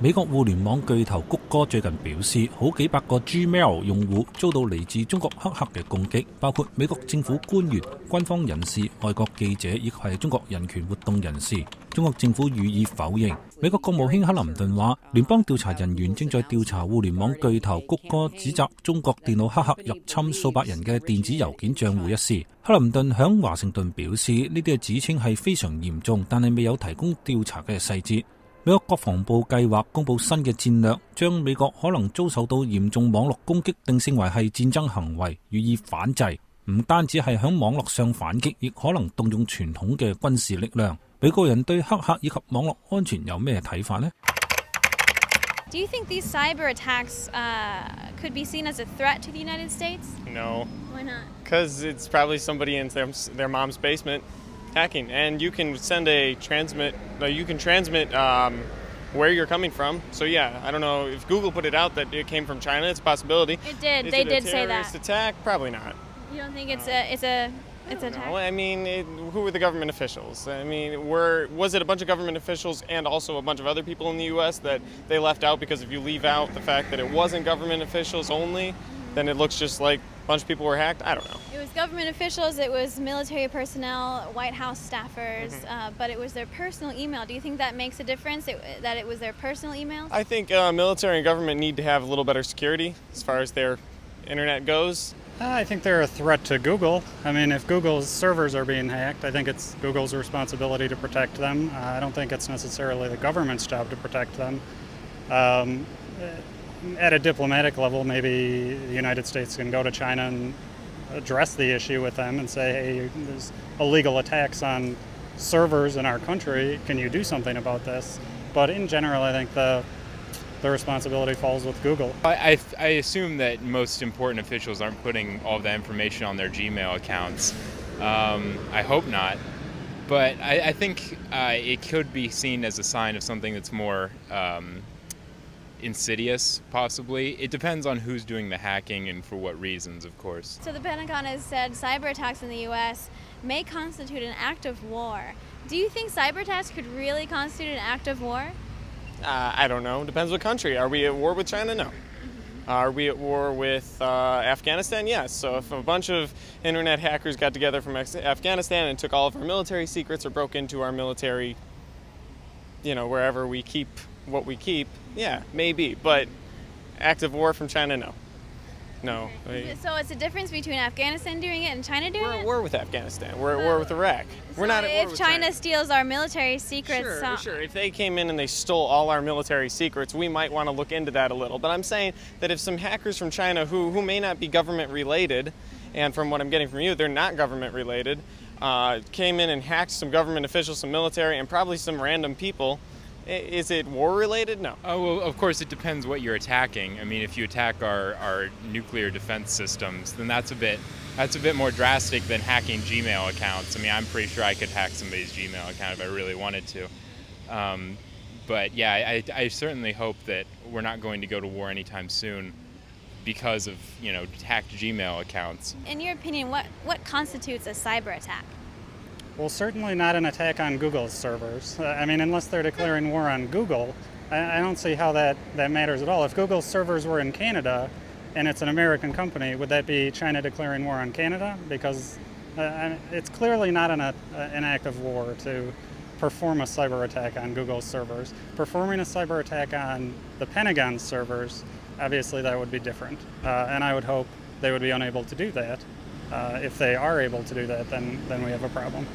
美國互聯網巨頭谷歌最近表示，好幾百個 Gmail 用戶遭到嚟自中國黑客嘅攻擊，包括美國政府官員、軍方人士、外國記者以及係中國人權活動人士。中國政府予以否認。美國國務卿克林頓話，聯邦調查人員正在調查互聯網巨頭谷歌指責中國電腦黑客入侵數百人嘅電子郵件帳戶一事。克林頓響華盛頓表示，呢啲嘅指稱係非常嚴重，但係未有提供調查嘅細節。美國國防部計劃公布新嘅戰略，將美國可能遭受到嚴重網絡攻擊定性為係戰爭行為，予以反制。唔單止係響網絡上反擊，亦可能動用傳統嘅軍事力量。美國人對黑客以及網絡安全有咩睇法呢？ Do you think these cyber attacks could be seen as a threat to the United States? No. Why not? Because it's probably somebody in their mom's basement hacking, and you can transmit where you're coming from. So yeah, I don't know if Google put it out that it came from China. It's a possibility. It did. Is They it did a say terrorist that. attack? Probably not. You don't think it's an attack? No, I mean, who were the government officials? I mean, was it a bunch of government officials and also a bunch of other people in the U.S. that they left out? Because if you leave out the fact that it wasn't government officials only, then it looks just like a bunch of people were hacked. I don't know. It was government officials, it was military personnel, White House staffers, but it was their personal email. Do you think that makes a difference, that it was their personal emails? I think military and government need to have a little better security as far as their internet goes. I think they're a threat to Google. I mean, if Google's servers are being hacked, I think it's Google's responsibility to protect them. I don't think it's necessarily the government's job to protect them. At a diplomatic level, maybe the United States can go to China and address the issue with them and say, hey, there's illegal attacks on servers in our country. Can you do something about this? But in general, I think the responsibility falls with Google. I assume that most important officials aren't putting all of that information on their Gmail accounts. I hope not. But I think it could be seen as a sign of something that's more insidious, possibly. It depends on who's doing the hacking and for what reasons, of course. So the Pentagon has said cyber attacks in the U.S. may constitute an act of war. Do you think cyber attacks could really constitute an act of war? I don't know. Depends what country. Are we at war with China? No. Are we at war with Afghanistan? Yes. So if a bunch of internet hackers got together from Afghanistan and took all of our military secrets or broke into our military, wherever we keep what we keep, yeah, maybe. But active war from China, no. No. So it's a difference between Afghanistan doing it and China doing it? We're at war with Afghanistan. We're at war with Iraq. We're not at war with China. If China steals our military secrets... Sure. If they came in and they stole all our military secrets, we might want to look into that a little. But I'm saying that if some hackers from China who may not be government related, and from what I'm getting from you, they're not government related, came in and hacked some government officials, some military, and probably some random people, is it war-related? No. Oh, well, of course, it depends what you're attacking. I mean, if you attack our nuclear defense systems, then that's a bit more drastic than hacking Gmail accounts. I mean, I'm pretty sure I could hack somebody's Gmail account if I really wanted to. But yeah, I certainly hope that we're not going to go to war anytime soon because of, hacked Gmail accounts. In your opinion, what constitutes a cyber attack? Well, certainly not an attack on Google's servers. I mean, unless they're declaring war on Google, I don't see how that matters at all. If Google's servers were in Canada and it's an American company, would that be China declaring war on Canada? Because it's clearly not an act of war to perform a cyber attack on Google's servers. Performing a cyber attack on the Pentagon's servers, obviously that would be different. And I would hope they would be unable to do that. If they are able to do that, then we have a problem.